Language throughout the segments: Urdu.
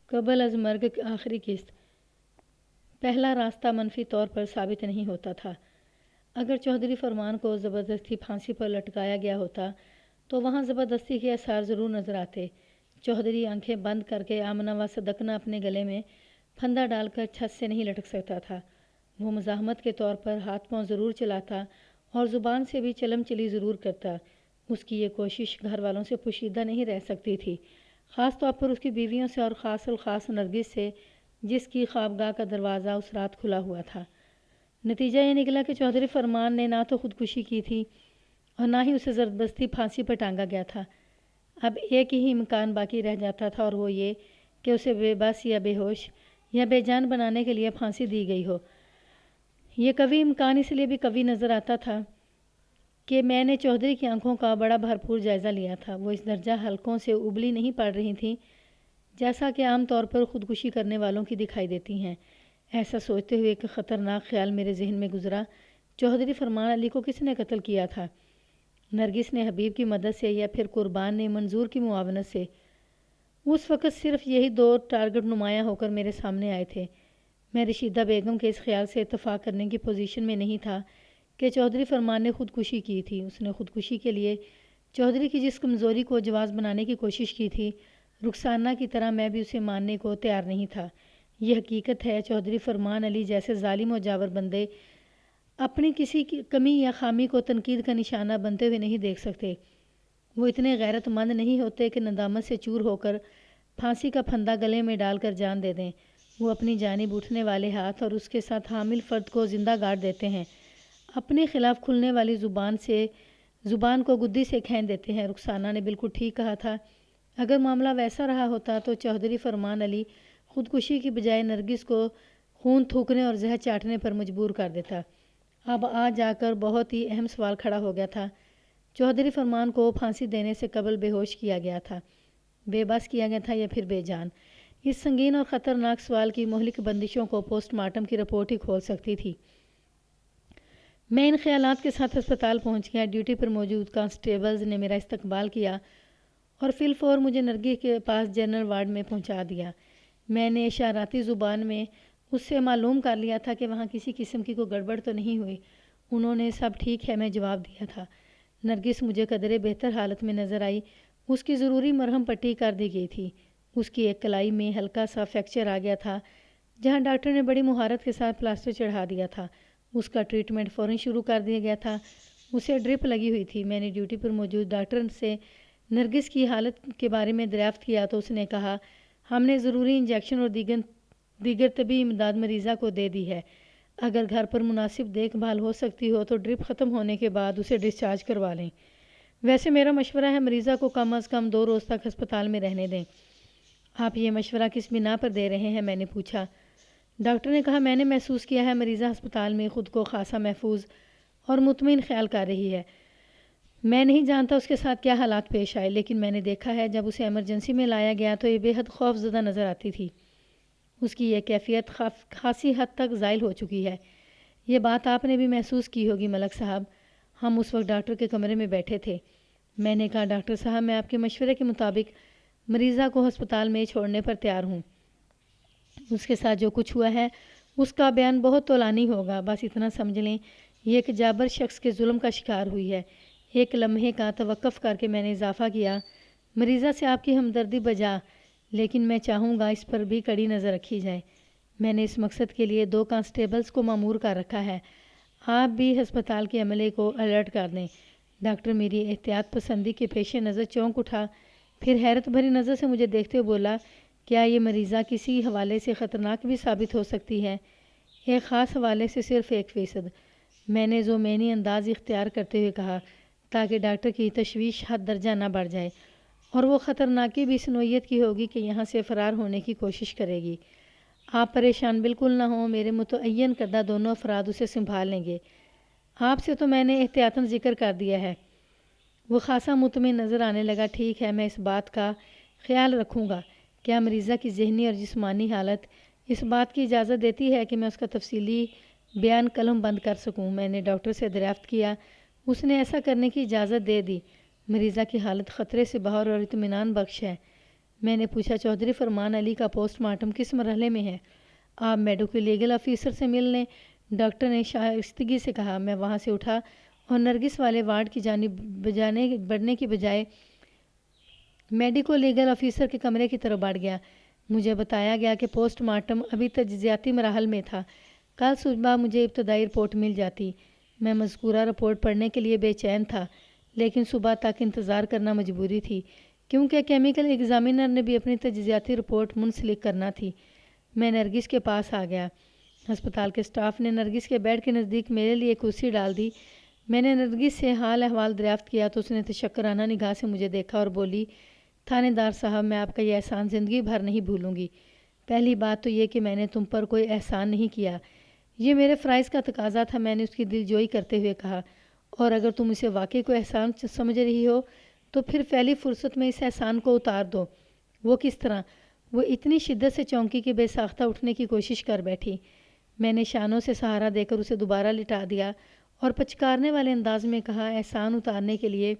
قبل از مرگ کی آخری قسط۔ پہلا راستہ منفی طور پر ثابت نہیں ہوتا تھا۔ اگر چوہدری فرمان کو زبردستی پھانسی پر لٹکایا گیا ہوتا تو وہاں زبردستی کے آثار ضرور نظر آتے۔ چوہدری آنکھیں بند کر کے آمنہ و صدقنہ اپنے گلے میں پھندا ڈال کر چھت سے نہیں لٹک سکتا تھا۔ وہ مزاحمت کے طور پر ہاتھ پاؤں ضرور چلاتا اور زبان سے بھی چلم چلی ضرور کرتا۔ اس کی یہ کوشش گھر والوں سے پوشیدہ نہیں رہ سکتی تھی، خاص طور پر اس کی بیویوں سے اور خاص الخاص نرگس سے، جس کی خوابگاہ کا دروازہ اس رات کھلا ہوا تھا۔ نتیجہ یہ نکلا کہ چوہدری فرمان نے نہ تو خودکشی کی تھی اور نہ ہی اسے زبردستی پھانسی پر ٹانگا گیا تھا۔ اب ایک ہی امکان باقی رہ جاتا تھا اور وہ یہ کہ اسے بے بس یا بے ہوش یا بے جان بنانے کے لیے پھانسی دی گئی ہو۔ یہ قوی امکان اس لیے بھی قوی نظر آتا تھا کہ میں نے چوہدری کی آنکھوں کا بڑا بھرپور جائزہ لیا تھا۔ وہ اس درجہ حلقوں سے ابلی نہیں پڑ رہی تھیں جیسا کہ عام طور پر خودکشی کرنے والوں کی دکھائی دیتی ہیں۔ ایسا سوچتے ہوئے ایک خطرناک خیال میرے ذہن میں گزرا، چوہدری فرمان علی کو کس نے قتل کیا تھا؟ نرگس نے حبیب کی مدد سے یا پھر قربان نے منظور کی معاونت سے؟ اس وقت صرف یہی دو ٹارگٹ نمایاں ہو کر میرے سامنے آئے تھے۔ میں رشیدہ بیگم کے اس خیال سے اتفاق کرنے کی پوزیشن میں نہیں تھا کہ چوہدری فرمان نے خودکشی کی تھی۔ اس نے خودکشی کے لیے چوہدری کی جس کمزوری کو جواز بنانے کی کوشش کی تھی، رخسانہ کی طرح میں بھی اسے ماننے کو تیار نہیں تھا۔ یہ حقیقت ہے، چوہدری فرمان علی جیسے ظالم و جاور بندے اپنی کسی کی کمی یا خامی کو تنقید کا نشانہ بنتے ہوئے نہیں دیکھ سکتے۔ وہ اتنے غیرت مند نہیں ہوتے کہ ندامت سے چور ہو کر پھانسی کا پھندا گلے میں ڈال کر جان دے دیں۔ وہ اپنی جانب اٹھنے والے ہاتھ اور اس کے ساتھ حامل فرد کو زندہ گاڑ دیتے ہیں، اپنے خلاف کھلنے والی زبان کو گدی سے کھین دیتے ہیں۔ رخسانہ نے بالکل ٹھیک کہا تھا۔ اگر معاملہ ویسا رہا ہوتا تو چوہدری فرمان علی خودکشی کی بجائے نرگس کو خون تھوکنے اور زہر چاٹنے پر مجبور کر دیتا۔ اب آ جا کر بہت ہی اہم سوال کھڑا ہو گیا تھا۔ چوہدری فرمان کو پھانسی دینے سے قبل بے ہوش کیا گیا تھا، بے بس کیا گیا تھا یا پھر بے جان؟ اس سنگین اور خطرناک سوال کی مہلک بندشوں کو پوسٹ مارٹم کی رپورٹ ہی کھول سکتی تھی۔ میں ان خیالات کے ساتھ ہسپتال پہنچ گیا۔ ڈیوٹی پر موجود کانسٹیبلز نے میرا استقبال کیا اور فی الفور مجھے نرگس کے پاس جنرل وارڈ میں پہنچا دیا۔ میں نے اشاراتی زبان میں اس سے معلوم کر لیا تھا کہ وہاں کسی قسم کی کوئی گڑبڑ تو نہیں ہوئی۔ انہوں نے سب ٹھیک ہے میں جواب دیا تھا۔ نرگس مجھے قدرے بہتر حالت میں نظر آئی۔ اس کی ضروری مرہم پٹی کر دی گئی تھی۔ اس کی ایک کلائی میں ہلکا سا فریکچر آ گیا تھا، جہاں ڈاکٹر نے بڑی مہارت کے ساتھ پلاسٹر چڑھا دیا تھا۔ اس کا ٹریٹمنٹ فوراً شروع کر دیا گیا تھا۔ اسے ڈرپ لگی ہوئی تھی۔ میں نے ڈیوٹی پر موجود ڈاکٹر سے نرگس کی حالت کے بارے میں دریافت کیا تو اس نے کہا، ہم نے ضروری انجیکشن اور دیگر طبی امداد مریضہ کو دے دی ہے۔ اگر گھر پر مناسب دیکھ بھال ہو سکتی ہو تو ڈرپ ختم ہونے کے بعد اسے ڈسچارج کروا لیں۔ ویسے میرا مشورہ ہے مریضہ کو کم از کم 2 روز تک ہسپتال میں رہنے دیں۔ آپ یہ مشورہ کس بنا پر دے رہے ہیں؟ میں نے پوچھا۔ ڈاکٹر نے کہا، میں نے محسوس کیا ہے مریضہ ہسپتال میں خود کو خاصا محفوظ اور مطمئن خیال کر رہی ہے۔ میں نہیں جانتا اس کے ساتھ کیا حالات پیش آئے، لیکن میں نے دیکھا ہے جب اسے ایمرجنسی میں لایا گیا تو یہ بے حد خوف زدہ نظر آتی تھی۔ اس کی یہ کیفیت خاصی حد تک زائل ہو چکی ہے۔ یہ بات آپ نے بھی محسوس کی ہوگی ملک صاحب۔ ہم اس وقت ڈاکٹر کے کمرے میں بیٹھے تھے۔ میں نے کہا، ڈاکٹر صاحب میں آپ کے مشورے کے مطابق مریضہ کو ہسپتال میں چھوڑنے پر تیار ہوں۔ اس کے ساتھ جو کچھ ہوا ہے اس کا بیان بہت طولانی ہوگا، بس اتنا سمجھ لیں یہ ایک جابر شخص کے ظلم کا شکار ہوئی ہے۔ ایک لمحے کا توقف کر کے میں نے اضافہ کیا، مریضہ سے آپ کی ہمدردی بجا، لیکن میں چاہوں گا اس پر بھی کڑی نظر رکھی جائے۔ میں نے اس مقصد کے لیے 2 کانسٹیبلز کو مامور کر رکھا ہے۔ آپ بھی ہسپتال کے عملے کو الرٹ کر دیں۔ ڈاکٹر میری احتیاط پسندی کے پیش نظر چونک اٹھا، پھر حیرت بھری نظر سے مجھے دیکھتے ہوئے بولا، کیا یہ مریضہ کسی حوالے سے خطرناک بھی ثابت ہو سکتی ہے؟ ایک خاص حوالے سے صرف 1%۔ میں نے ذومینی انداز اختیار کرتے ہوئے کہا، تاکہ ڈاکٹر کی تشویش حد درجہ نہ بڑھ جائے، اور وہ خطرناکی بھی اس نوعیت کی ہوگی کہ یہاں سے فرار ہونے کی کوشش کرے گی۔ آپ پریشان بالکل نہ ہوں، میرے متعین کردہ دونوں افراد اسے سنبھال لیں گے۔ آپ سے تو میں نے احتیاطاً ذکر کر دیا ہے۔ وہ خاصا مطمئن نظر آنے لگا۔ ٹھیک ہے، میں اس بات کا خیال رکھوں گا۔ کیا مریضہ کی ذہنی اور جسمانی حالت اس بات کی اجازت دیتی ہے کہ میں اس کا تفصیلی بیان قلم بند کر سکوں؟ میں نے ڈاکٹر سے دریافت کیا۔ اس نے ایسا کرنے کی اجازت دے دی۔ مریضہ کی حالت خطرے سے باہر اور اطمینان بخش ہے۔ میں نے پوچھا چودھری فرمان علی کا پوسٹ مارٹم کس مرحلے میں ہے؟ آپ میڈیکل لیگل آفیسر سے مل لیں، ڈاکٹر نے شائستگی سے کہا۔ میں وہاں سے اٹھا اور نرگس والے وارڈ کی جانب بڑھنے کی بجائے میڈیکل لیگل آفیسر کے کمرے کی طرف بڑھ گیا۔ مجھے بتایا گیا کہ پوسٹ مارٹم ابھی تجزیاتی مراحل میں تھا، کل صبح مجھے ابتدائی رپورٹ مل جاتی۔ میں مذکورہ رپورٹ پڑھنے کے لیے بے چین تھا، لیکن صبح تک انتظار کرنا مجبوری تھی کیونکہ کیمیکل ایگزامینر نے بھی اپنی تجزیاتی رپورٹ منسلک کرنا تھی۔ میں نرگس کے پاس آ گیا۔ ہسپتال کے سٹاف نے نرگس کے بیڈ کے نزدیک میرے لیے کرسی ڈال دی۔ میں نے نرگس سے حال احوال دریافت کیا تو اس نے تشکرانہ نگاہ سے مجھے دیکھا اور بولی، تھانے دار صاحب، میں آپ کا یہ احسان زندگی بھر نہیں بھولوں گی۔ پہلی بات تو یہ کہ میں نے تم پر کوئی احسان نہیں کیا، یہ میرے فرائض کا تقاضا تھا، میں نے اس کی دل جوئی کرتے ہوئے کہا، اور اگر تم اسے واقعی کوئی احسان سمجھ رہی ہو تو پھر پہلی فرصت میں اس احسان کو اتار دو۔ وہ کس طرح؟ وہ اتنی شدت سے چونکی کہ بے ساختہ اٹھنے کی کوشش کر بیٹھی۔ میں نے شانوں سے سہارا دے کر اسے دوبارہ لٹا دیا اور پچکارنے والے انداز میں کہا، احسان اتارنے کے لیے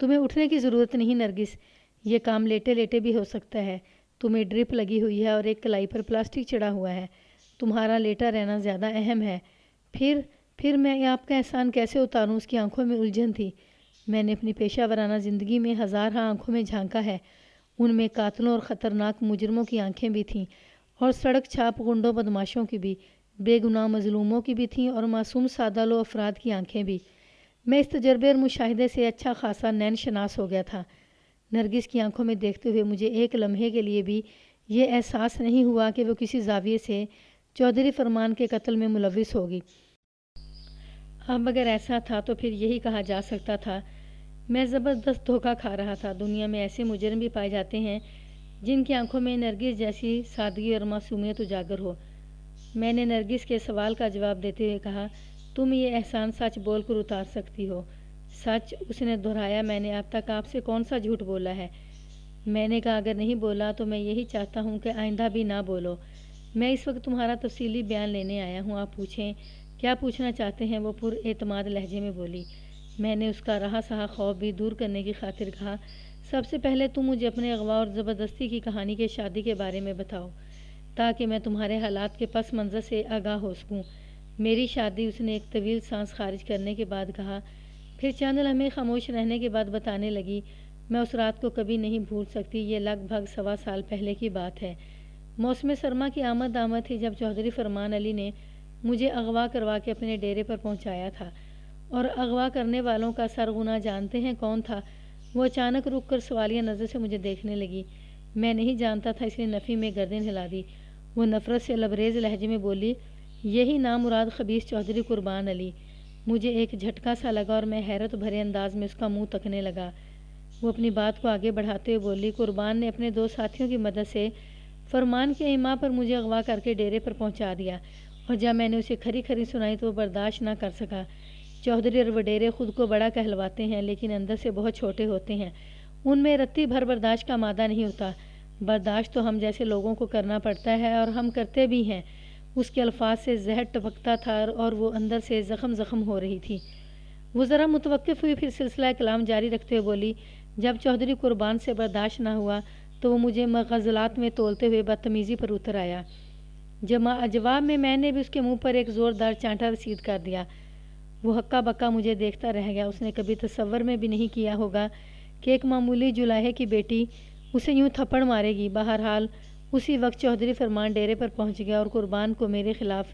تمہیں اٹھنے کی ضرورت نہیں نرگس، یہ کام لیٹے لیٹے بھی ہو سکتا ہے۔ تمہیں ڈرپ لگی ہوئی ہے اور ایک کلائی پر پلاسٹک چڑھا ہوا ہے، تمہارا لیٹا رہنا زیادہ اہم ہے۔ پھر میں آپ کا احسان کیسے اتاروں؟ اس کی آنکھوں میں الجھن تھی۔ میں نے اپنی پیشہ ورانہ زندگی میں ہزارہا آنکھوں میں جھانکا ہے، ان میں قاتلوں اور خطرناک مجرموں کی آنکھیں بھی تھیں اور سڑک چھاپ غنڈوں بدماشوں کی بھی، بے گناہ مظلوموں کی بھی تھیں اور معصوم سادہ لو افراد کی آنکھیں بھی۔ میں اس تجربے اور مشاہدے سے اچھا خاصا نین شناس ہو گیا تھا۔ نرگس کی آنکھوں میں دیکھتے ہوئے مجھے ایک لمحے کے لیے بھی یہ احساس نہیں ہوا کہ وہ کسی زاویے سے چودھری فرمان کے قتل میں ملوث ہوگی۔ اب اگر ایسا تھا تو پھر یہی کہا جا سکتا تھا، میں زبردست دھوکہ کھا رہا تھا۔ دنیا میں ایسے مجرم بھی پائے جاتے ہیں جن کی آنکھوں میں نرگس جیسی سادگی اور معصومیت اجاگر ہو۔ میں نے نرگس کے سوال کا جواب دیتے ہوئے کہا، تم یہ احسان سچ بول کر اتار سکتی ہو۔ سچ؟ اس نے دہرایا، میں نے اب تک آپ سے کون سا جھوٹ بولا ہے؟ میں نے کہا، اگر نہیں بولا تو میں یہی چاہتا ہوں کہ آئندہ بھی نہ بولو۔ میں اس وقت تمہارا تفصیلی بیان لینے آیا ہوں، آپ پوچھیں کیا پوچھنا چاہتے ہیں، وہ پر اعتماد لہجے میں بولی۔ میں نے اس کا رہا سہا خوف بھی دور کرنے کی خاطر کہا، سب سے پہلے تم مجھے اپنے اغوا اور زبردستی کی کہانی کے شادی کے بارے میں بتاؤ تاکہ میں تمہارے حالات کے پس منظر سے آگاہ ہو سکوں۔ میری شادی؟ اس نے ایک طویل سانس خارج کرنے کے بعد کہا، پھر چند لمحے خاموش رہنے کے بعد بتانے لگی، میں اس رات کو کبھی نہیں بھول سکتی، یہ لگ بھگ 1.25 سال پہلے کی بات ہے۔ موسم سرما کی آمد تھی جب چودھری فرمان علی نے مجھے اغوا کروا کے اپنے ڈیرے پر پہنچایا تھا، اور اغوا کرنے والوں کا سرغنہ جانتے ہیں کون تھا؟ وہ اچانک رک کر سوالیہ نظر سے مجھے دیکھنے لگی۔ میں نہیں جانتا تھا، اس نے نفی میں گردن ہلا دی۔ وہ نفرت سے لبریز لہجے میں بولی، یہی نامراد خبیث چودھری قربان علی۔ مجھے ایک جھٹکا سا لگا اور میں حیرت بھرے انداز میں اس کا منہ تکنے لگا۔ وہ اپنی بات کو آگے بڑھاتے ہوئے بولی، قربان نے اپنے 2 ساتھیوں کی مدد سے فرمان کے ایما پر مجھے اغوا کر کے ڈیرے پر پہنچا دیا، اور جب میں نے اسے کھری کھری سنائی تو وہ برداشت نہ کر سکا۔ چودھری اور وڈیرے خود کو بڑا کہلواتے ہیں لیکن اندر سے بہت چھوٹے ہوتے ہیں، ان میں رتی بھر برداشت کا مادہ نہیں ہوتا۔ برداشت تو ہم جیسے لوگوں کو کرنا پڑتا ہے اور ہم کرتے بھی ہیں۔ اس کے الفاظ سے زہر ٹپکتا تھا اور وہ اندر سے زخم ہو رہی تھی۔ وہ ذرا متوقف ہوئی، پھر سلسلہ کلام جاری رکھتے ہوئے بولی، جب چودھری قربان سے برداشت نہ ہوا تو وہ مجھے غزلات میں تولتے ہوئے بدتمیزی پر اتر آیا۔ جواب میں نے بھی اس کے منہ پر ایک زوردار چانٹا رسید کر دیا۔ وہ ہکا بکا مجھے دیکھتا رہ گیا۔ اس نے کبھی تصور میں بھی نہیں کیا ہوگا کہ ایک معمولی جولاہے کی بیٹی اسے یوں تھپڑ مارے گی۔ بہرحال اسی وقت چودھری فرمان ڈیرے پر پہنچ گیا اور قربان کو میرے خلاف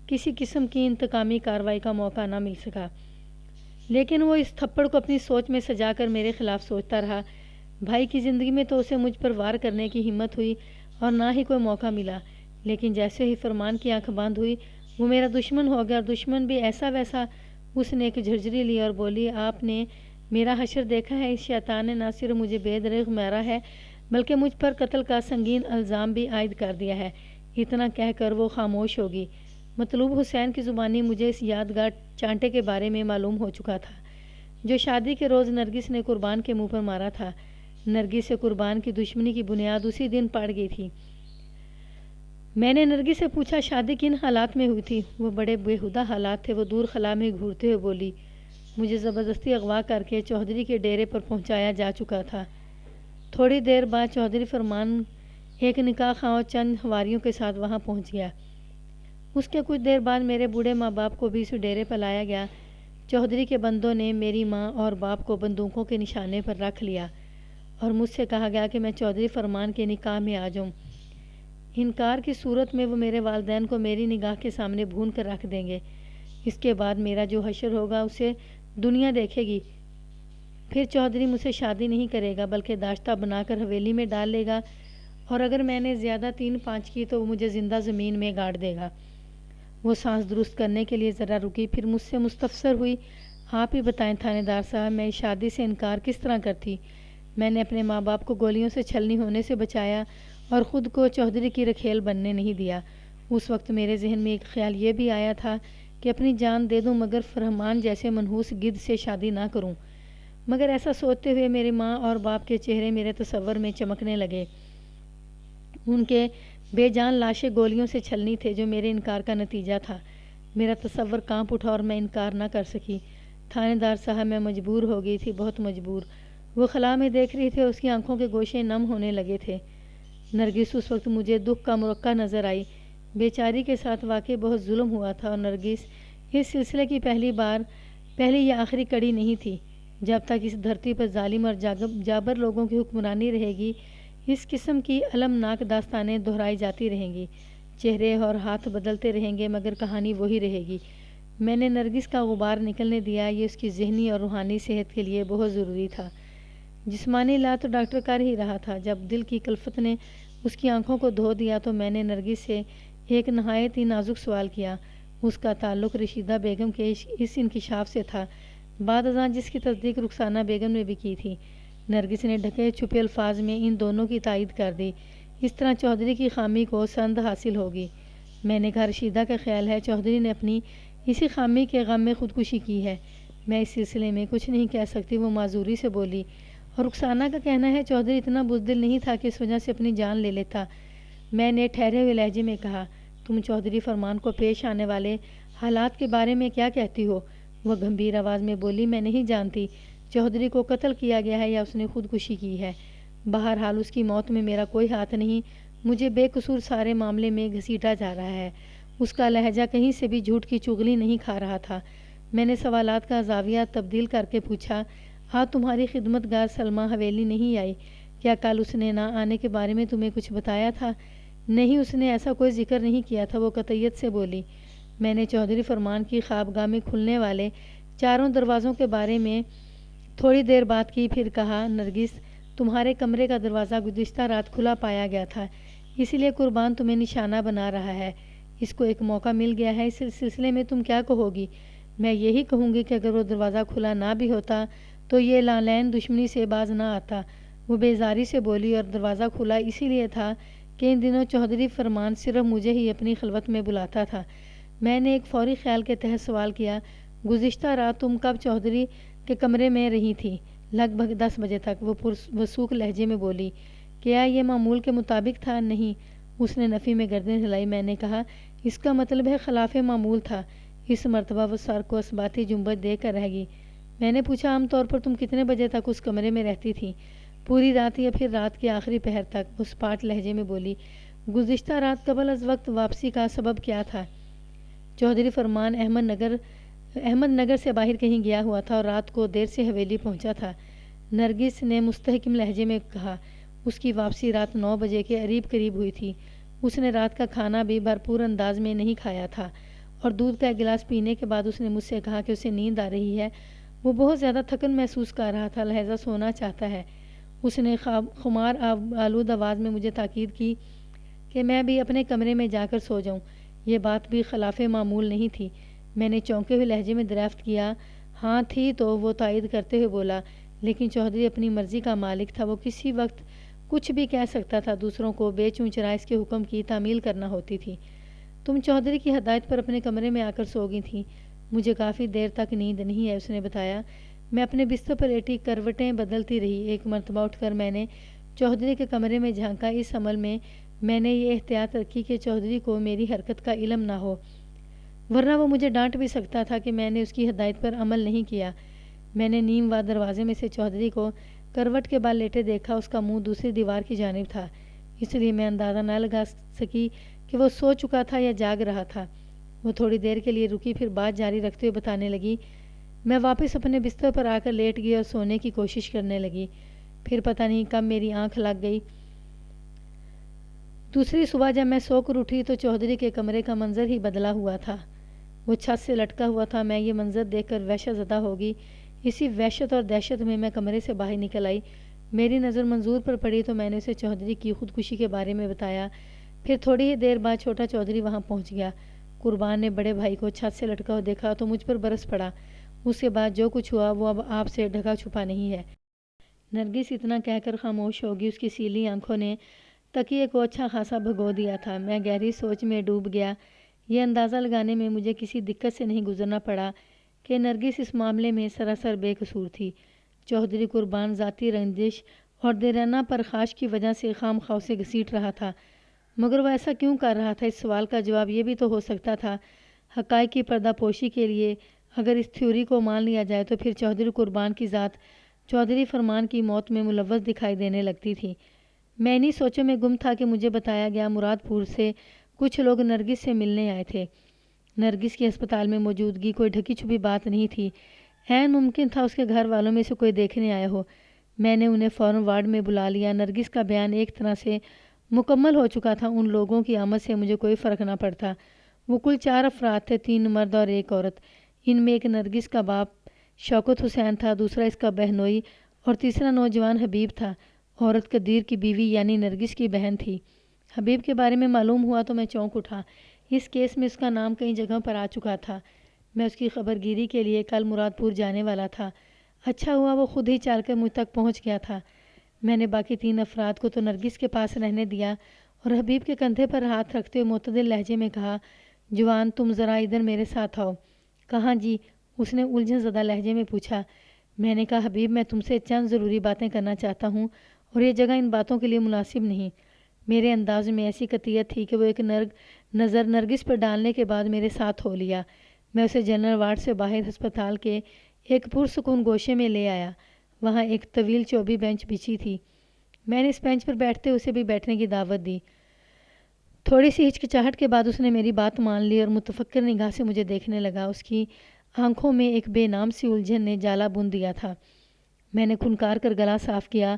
کسی قسم کی انتقامی کارروائی کا موقع نہ مل سکا، لیکن وہ اس تھپڑ کو اپنی سوچ میں سجا کر میرے خلاف سوچتا رہا۔ بھائی کی زندگی میں تو اسے مجھ پر وار کرنے کی ہمت ہوئی اور نہ ہی کوئی موقع ملا، لیکن جیسے ہی فرمان کی آنکھ بند ہوئی وہ میرا دشمن ہو گیا، اور دشمن بھی ایسا ویسا۔ اس نے ایک جھرجھری لی اور بولی، آپ نے میرا حشر دیکھا ہے؟ اس شیطان نے نہ صرف مجھے بے دریغ مارا ہے بلکہ مجھ پر قتل کا سنگین الزام بھی عائد کر دیا ہے۔ اتنا کہہ کر وہ خاموش ہوگی۔ مطلوب حسین کی زبانی مجھے اس یادگار چانٹے کے بارے میں معلوم ہو چکا تھا جو شادی کے روز نرگس نے قربان کے منہ پر مارا تھا۔ نرگس سے قربان کی دشمنی کی بنیاد اسی دن پڑ گئی تھی۔ میں نے نرگس سے پوچھا، شادی کن حالات میں ہوئی تھی؟ وہ بڑے بےہودہ حالات تھے۔ وہ دور خلا میں گھورتے ہوئے بولی، مجھے زبردستی اغوا کر کے چودھری کے ڈیرے پر پہنچایا جا چکا تھا۔ تھوڑی دیر بعد چودھری فرمان ایک نکاح خواہ اور چند ہواریوں کے ساتھ وہاں پہنچ گیا۔ اس کے کچھ دیر بعد میرے بوڑھے ماں باپ کو بھی اس ڈیرے پر لایا گیا۔ چودھری کے بندوں نے میری ماں اور باپ کو بندوقوں کے نشانے پر رکھ لیا اور مجھ سے کہا گیا کہ میں چودھری فرمان کے نکاح میں آ جاؤں۔ انکار کی صورت میں وہ میرے والدین کو میری نگاہ کے سامنے بھون کر رکھ دیں گے۔ اس کے بعد میرا جو حشر ہوگا اسے دنیا دیکھے گی۔ پھر چودھری مجھ سے شادی نہیں کرے گا بلکہ داشتہ بنا کر حویلی میں ڈال لے گا، اور اگر میں نے زیادہ 3-5 کی تو وہ مجھے زندہ زمین میں گاڑ دے گا۔ وہ سانس درست کرنے کے لیے ذرا رکی، پھر مجھ سے مستفسر ہوئی، آپ ہی بتائیں تھانے دار صاحب، میں اس شادی سے انکار کس طرح کرتی؟ میں نے اپنے ماں باپ کو گولیوں سے چھلنی ہونے سے بچایا اور خود کو چودھری کی رکھیل بننے نہیں دیا۔ اس وقت میرے ذہن میں ایک خیال یہ بھی آیا تھا کہ اپنی جان دے دوں مگر فرمان جیسے منحوس گدھ سے شادی نہ کروں۔ مگر ایسا سوچتے ہوئے میری ماں اور باپ کے چہرے میرے تصور میں چمکنے لگے۔ ان کے بے جان لاشیں گولیوں سے چھلنی تھے جو میرے انکار کا نتیجہ تھا۔ میرا تصور کانپ اٹھا اور میں انکار نہ کر سکی۔ تھانے دار صاحب، میں مجبور ہو گئی تھی، بہت مجبور۔ وہ خلا میں دیکھ رہی تھی اور اس کی آنکھوں کے گوشے نم ہونے لگے تھے۔ نرگس اس وقت مجھے دکھ کا مرقع نظر آئی۔ بیچاری کے ساتھ واقعی بہت ظلم ہوا تھا، اور نرگس اس سلسلے کی پہلی یا آخری کڑی نہیں تھی۔ جب تک اس دھرتی پر ظالم اور جابر لوگوں کی حکمرانی رہے گی، اس قسم کی المناک داستانیں دہرائی جاتی رہیں گی۔ چہرے اور ہاتھ بدلتے رہیں گے مگر کہانی وہی رہے گی۔ میں نے نرگس کا غبار نکلنے دیا، یہ اس کی ذہنی اور روحانی صحت کے لیے بہت ضروری تھا۔ جسمانی علاج تو ڈاکٹر کر ہی رہا تھا۔ جب دل کی کلفت نے اس کی آنکھوں کو دھو دیا تو میں نے نرگس سے ایک نہایت ہی نازک سوال کیا۔ اس کا تعلق رشیدہ بیگم کے اس انکشاف سے تھا، بعد ازاں جس کی تصدیق رخسانہ بیگم نے بھی کی تھی۔ نرگس نے ڈھکے چھپے الفاظ میں ان دونوں کی تائید کر دی۔ اس طرح چودھری کی خامی کو سند حاصل ہوگی۔ میں نے کہا، رشیدہ کا خیال ہے چودھری نے اپنی اسی خامی کے غم میں خودکشی کی ہے۔ میں اس سلسلے میں کچھ نہیں کہہ سکتی، وہ معذوری سے بولی۔ اور رخسانہ کا کہنا ہے چودھری اتنا بزدل نہیں تھا کہ اس وجہ سے اپنی جان لے لیتا۔ میں نے ٹھہرے ہوئے لہجے میں کہا، تم چودھری فرمان کو پیش آنے والے حالات کے بارے میں کیا کہتی ہو؟ وہ گمبھیر آواز میں بولی، میں نہیں جانتی چودھری کو قتل کیا گیا ہے یا اس نے خودکشی کی ہے۔ بہرحال اس کی موت میں میرا کوئی ہاتھ نہیں، مجھے بے قصور سارے معاملے میں گھسیٹا جا رہا ہے۔ اس کا لہجہ کہیں سے بھی جھوٹ کی چغلی نہیں کھا رہا تھا۔ میں نے سوالات کا زاویہ تبدیل کر کے پوچھا، آج تمہاری خدمت گار سلمیٰ حویلی نہیں آئی؟ کیا کل اس نے نہ آنے کے بارے میں تمہیں کچھ بتایا تھا؟ نہیں، اس نے ایسا کوئی ذکر نہیں کیا تھا، وہ قطعیت سے بولی۔ میں نے چودھری فرمان کی خوابگاہ میں کھلنے والے 4 دروازوں کے بارے میں تھوڑی دیر بات کی، پھر کہا، نرگس، تمہارے کمرے کا دروازہ گزشتہ رات کھلا پایا گیا تھا، اس لیے قربان تمہیں نشانہ بنا رہا ہے۔ اس کو ایک موقع مل گیا ہے، اس سلسلے میں تم کیا کہو گی؟ میں یہی کہوں گی کہ اگر وہ دروازہ کھلا نہ بھی ہوتا تو یہ لالین دشمنی سے باز نہ آتا۔ وہ بیزاری سے بولی، اور دروازہ کھلا اسی لیے تھا کہ ان دنوں چودھری فرمان صرف مجھے ہی اپنی خلوت میں بلاتا تھا۔ میں نے ایک فوری خیال کے تحت سوال کیا، گزشتہ رات تم کب چودھری کے کمرے میں رہی تھی؟ لگ بھگ 10 بجے تک، وہ پروسوکھ لہجے میں بولی۔ کیا یہ معمول کے مطابق تھا؟ نہیں، اس نے نفی میں گردن ہلائی۔ میں نے کہا، اس کا مطلب ہے خلاف معمول تھا۔ اس مرتبہ وہ سر کو اثباتی جنبش دے کر رہ گئی۔ میں نے پوچھا، عام طور پر تم کتنے بجے تک اس کمرے میں رہتی تھی؟ پوری رات یا پھر رات کے آخری پہر تک، وہ سپاٹ لہجے میں بولی۔ گزشتہ رات قبل از وقت واپسی کا سبب کیا تھا؟ چودھری فرمان احمد نگر سے باہر کہیں گیا ہوا تھا اور رات کو دیر سے حویلی پہنچا تھا۔ نرگس نے مستحکم لہجے میں کہا، اس کی واپسی رات 9 بجے کے قریب ہوئی تھی۔ اس نے رات کا کھانا بھی بھرپور انداز میں نہیں کھایا تھا، اور دودھ کا ایک گلاس پینے کے بعد اس نے مجھ سے کہا کہ اسے نیند آ رہی ہے۔ وہ بہت زیادہ تھکن محسوس کر رہا تھا، لہذا سونا چاہتا ہے۔ اس نے خمار آلود آواز میں مجھے تاکید کی کہ میں بھی اپنے کمرے میں جا کر سو جاؤں۔ یہ بات بھی خلاف معمول نہیں تھی۔ میں نے چونکے ہوئے لہجے میں دریافت کیا، ہاں تھی تو؟ وہ تائید کرتے ہوئے بولا، لیکن چودھری اپنی مرضی کا مالک تھا، وہ کسی وقت کچھ بھی کہہ سکتا تھا، دوسروں کو بے چوں چرا اس کے حکم کی تعمیل کرنا ہوتی تھی۔ تم چودھری کی ہدایت پر اپنے کمرے میں آ کر سو گئی تھی؟ مجھے کافی دیر تک نیند نہیں ہے، اس نے بتایا۔ میں اپنے بستر پر لیٹی کروٹیں بدلتی رہی۔ ایک مرتبہ اٹھ کر میں نے چودھری کے کمرے میں جھانکا۔ اس عمل میں نے یہ احتیاط رکھی کہ چودھری کو میری حرکت کا علم نہ ہو، ورنہ وہ مجھے ڈانٹ بھی سکتا تھا کہ میں نے اس کی ہدایت پر عمل نہیں کیا۔ میں نے نیم وار دروازے میں سے چودھری کو کروٹ کے بعد لیٹے دیکھا اس کا منہ دوسری دیوار کی جانب تھا، اس لیے میں اندازہ نہ لگا سکی کہ وہ سو چکا تھا یا جاگ رہا تھا۔ وہ تھوڑی دیر کے لیے رکی، پھر بات جاری رکھتے ہوئے بتانے لگی، میں واپس اپنے بستر پر آ کر لیٹ گئی اور سونے کی کوشش کرنے لگی۔ پھر پتہ نہیں کب میری آنکھ لگ گئی۔ دوسری صبح جب میں سو کر اٹھی تو چودھری کے کمرے کا منظر ہی بدلا ہوا تھا۔ وہ چھت سے لٹکا ہوا تھا۔ میں یہ منظر دیکھ کر وحشت زدہ ہوگی۔ اسی وحشت اور دہشت میں کمرے سے باہر نکل آئی۔ میری نظر منظور پر پڑی تو میں نے اسے چودھری کی خودکشی کے بارے میں بتایا۔ پھر تھوڑی ہی دیر بعد چھوٹا چودھری وہاں پہنچ گیا۔ قربان نے بڑے بھائی کو چھت سے لٹکا ہوا دیکھا تو مجھ پر برس پڑا۔ اس کے بعد جو کچھ ہوا وہ اب آپ سے ڈھکا چھپا نہیں ہے۔ نرگس اتنا کہہ کر خاموش ہوگی۔ اس کی سیلی آنکھوں نے تکیے کو اچھا خاصا بھگو دیا تھا۔ میں گہری سوچ میں ڈوب گیا۔ یہ اندازہ لگانے میں مجھے کسی دقت سے نہیں گزرنا پڑا کہ نرگس اس معاملے میں سراسر بے قصور تھی۔ چودھری قربان ذاتی رنجش اور دیرینہ پرخاش کی وجہ سے خام خواہ سے گھسیٹ رہا تھا، مگر وہ ایسا کیوں کر رہا تھا؟ اس سوال کا جواب یہ بھی تو ہو سکتا تھا، حقائق کی پردہ پوشی کے لیے اگر اس تھیوری کو مان لیا جائے تو پھر چودھری قربان کی ذات چودھری فرمان کی موت میں ملوث دکھائی دینے لگتی تھی۔ میں انہی سوچوں میں گم تھا کہ مجھے بتایا گیا مراد پور سے کچھ لوگ نرگس سے ملنے آئے تھے۔ نرگس کی ہسپتال میں موجودگی کوئی ڈھکی چھپی بات نہیں تھی۔ عین ممکن تھا اس کے گھر والوں میں سے کوئی دیکھنے آیا ہو۔ میں نے انہیں فوراً وارڈ میں بلا لیا۔ نرگس کا بیان ایک طرح سے مکمل ہو چکا تھا۔ ان لوگوں کی آمد سے مجھے کوئی فرق نہ پڑتا۔ وہ کل 4 افراد تھے، 3 مرد اور 1 عورت۔ ان میں ایک نرگس کا باپ شوکت حسین تھا، دوسرا اس کا بہنوئی اور تیسرا نوجوان حبیب تھا۔ عورت قدیر کی بیوی یعنی نرگس کی بہن تھی۔ حبیب کے بارے میں معلوم ہوا تو میں چونک اٹھا۔ اس کیس میں اس کا نام کئی جگہوں پر آ چکا تھا۔ میں اس کی خبر گیری کے لیے کل مراد پور جانے والا تھا۔ اچھا ہوا وہ خود ہی چل کر مجھ تک پہنچ گیا تھا۔ میں نے باقی 3 افراد کو تو نرگس کے پاس رہنے دیا اور حبیب کے کندھے پر ہاتھ رکھتے ہوئے معتدل لہجے میں کہا، جوان تم ذرا ادھر میرے ساتھ آؤ۔ کہاں جی؟ اس نے الجھن زدہ لہجے میں پوچھا۔ میں نے کہا، حبیب میں تم سے چند ضروری باتیں کرنا چاہتا ہوں اور یہ جگہ ان باتوں کے لیے مناسب نہیں۔ میرے انداز میں ایسی قطعیت تھی کہ وہ ایک نظر نرگس پر ڈالنے کے بعد میرے ساتھ ہو لیا۔ میں اسے جنرل وارڈ سے باہر ہسپتال کے ایک پرسکون گوشے میں لے آیا۔ وہاں ایک طویل چوبی بینچ بچھی تھی۔ میں نے اس بینچ پر بیٹھتے اسے بھی بیٹھنے کی دعوت دی۔ تھوڑی سی ہچکچاہٹ کے بعد اس نے میری بات مان لی اور متفکر نگاہ سے مجھے دیکھنے لگا۔ اس کی آنکھوں میں ایک بے نام سی الجھن نے جالا بن دیا تھا۔ میں نے کھنکار کر گلا صاف کیا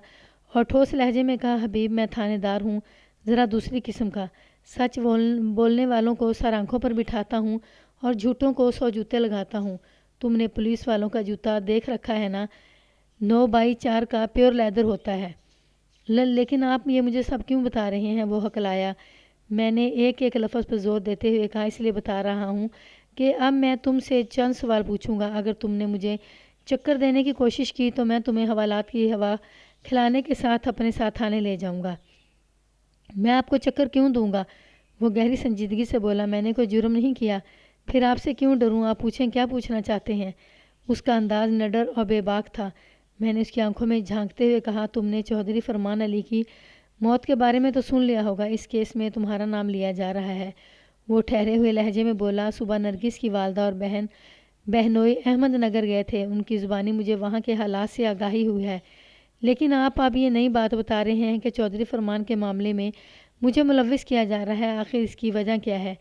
اور ٹھوس لہجے میں کہا، حبیب میں تھانے دار ہوں، ذرا دوسری قسم کا۔ سچ بولنے والوں کو سر آنکھوں پر بٹھاتا ہوں اور جھوٹوں کو 100 جوتے لگاتا ہوں۔ تم نے پولیس والوں کا جوتا دیکھ رکھا ہے نا، 9x4 کا پیور لیدر ہوتا ہے۔ لیکن آپ یہ مجھے سب کیوں بتا رہے ہیں؟ وہ ہکلایا۔ میں نے ایک ایک لفظ پر زور دیتے ہوئے کہا، اس لیے بتا رہا ہوں کہ اب میں تم سے چند سوال پوچھوں گا۔ اگر تم نے مجھے چکر دینے کی کوشش کی تو میں تمہیں حوالات کی ہوا کھلانے کے ساتھ اپنے ساتھ تھانے لے جاؤں گا۔ میں آپ کو چکر کیوں دوں گا؟ وہ گہری سنجیدگی سے بولا، میں نے کوئی جرم نہیں کیا، پھر آپ سے کیوں ڈروں؟ آپ پوچھیں، کیا پوچھنا چاہتے ہیں؟ اس کا انداز نڈر اور بے باک تھا۔ میں نے اس کی آنکھوں میں جھانکتے ہوئے کہا، تم نے چودھری فرمان علی کی موت کے بارے میں تو سن لیا ہوگا، اس کیس میں تمہارا نام لیا جا رہا ہے۔ وہ ٹھہرے ہوئے لہجے میں بولا، صبح نرگس کی والدہ اور بہنوئی احمد نگر گئے تھے، ان کی زبانی مجھے وہاں کے حالات سے آگاہی ہوئی ہے، لیکن آپ اب یہ نئی بات بتا رہے ہیں کہ چودھری فرمان کے معاملے میں مجھے ملوث کیا جا رہا ہے، آخر اس کی وجہ کیا ہے؟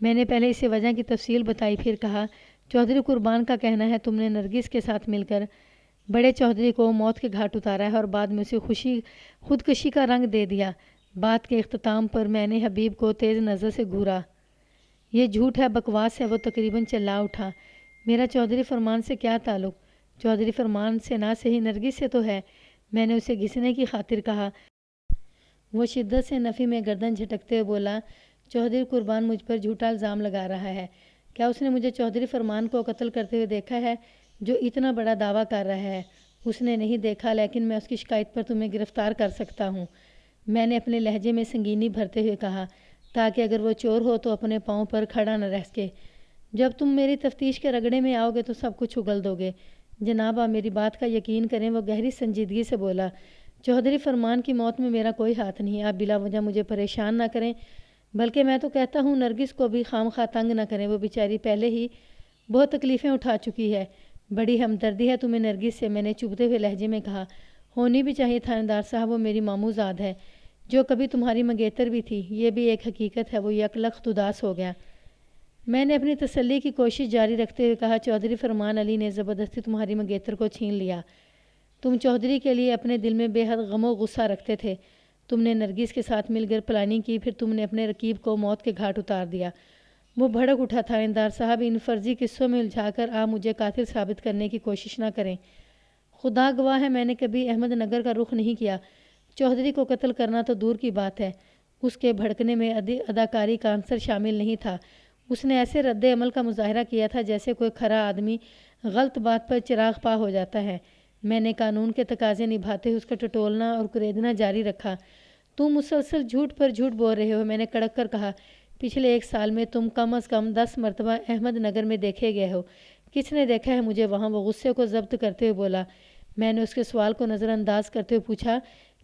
میں نے پہلے اسے وجہ کی تفصیل بتائی، پھر کہا، چودھری قربان کا کہنا ہے تم نے نرگس کے ساتھ مل کر بڑے چودھری کو موت کے گھاٹ اتارا ہے اور بعد میں اسے خودکشی کا رنگ دے دیا۔ بات کے اختتام پر میں نے حبیب کو تیز نظر سے گھورا۔ یہ جھوٹ ہے، بکواس ہے، وہ تقریباً چلا اٹھا۔ میرا چودھری فرمان سے کیا تعلق؟ چودھری فرمان سے نہ صحیح نرگس سے تو ہے، میں نے اسے گھسنے کی خاطر کہا۔ وہ شدت سے نفی میں گردن جھٹکتے ہوئے بولا، چودھری قربان مجھ پر جھوٹا الزام لگا رہا ہے۔ کیا اس نے مجھے چودھری فرمان کو قتل کرتے ہوئے دیکھا ہے جو اتنا بڑا دعویٰ کر رہا ہے؟ اس نے نہیں دیکھا، لیکن میں اس کی شکایت پر تمہیں گرفتار کر سکتا ہوں، میں نے اپنے لہجے میں سنگینی بھرتے ہوئے کہا، تاکہ اگر وہ چور ہو تو اپنے پاؤں پر کھڑا نہ رہ سکے۔ جب تم میری تفتیش کے رگڑے میں آؤ گے تو سب کچھ اگل دو گے۔ جناب آپ میری بات کا یقین کریں، وہ گہری سنجیدگی سے بولا، چودھری فرمان کی موت میں میرا کوئی ہاتھ نہیں، آپ بلا وجہ مجھے پریشان نہ کریں، بلکہ میں تو کہتا ہوں نرگس کو بھی خام خواہ تنگ نہ کریں، وہ بیچاری پہلے ہی بہت تکلیفیں اٹھا چکی ہے۔ بڑی ہمدردی ہے تمہیں نرگس سے، میں نے چبھتے ہوئے لہجے میں کہا، ہونی بھی چاہیے تھانے دار صاحب، وہ میری ماموں زاد ہے جو کبھی تمہاری منگیتر بھی تھی، یہ بھی ایک حقیقت ہے۔ وہ یک لخت اداس ہو گیا۔ میں نے اپنی تسلی کی کوشش جاری رکھتے ہوئے کہا، چودھری فرمان علی نے زبردستی تمہاری منگیتر کو چھین لیا۔ تم چودھری کے لیے اپنے دل میں بے حد غم و غصہ رکھتے تھے۔ تم نے نرگس کے ساتھ مل کر پلاننگ کی، پھر تم نے اپنے رقیب کو موت کے گھاٹ اتار دیا۔ وہ بھڑک اٹھا، تھانے صاحب ان فرضی قصوں میں الجھا کر آپ مجھے قاتل ثابت کرنے کی کوشش نہ کریں۔ خدا گواہ ہے میں نے کبھی احمد نگر کا رخ نہیں کیا۔ چودھری کو قتل کرنا تو دور کی بات ہے، اس کے بھڑکنے میں اداکاری کا عنصر شامل نہیں تھا۔ اس نے ایسے رد عمل کا مظاہرہ کیا تھا جیسے کوئی کھرا آدمی غلط بات پر چراغ پا ہو جاتا ہے۔ میں نے قانون کے تقاضے نبھاتے ہوئے اس کا ٹٹولنا اور کریدنا جاری رکھا۔ تم مسلسل جھوٹ پر جھوٹ بول رہے ہو، میں نے کڑک کر کہا۔ پچھلے 1 سال میں تم کم از کم 10 مرتبہ احمد نگر میں دیکھے گئے ہو۔ کس نے دیکھا ہے مجھے وہاں؟ وہ غصے کو ضبط کرتے ہوئے بولا۔ میں نے اس کے سوال کو نظر انداز کرتے ہوئے پوچھا،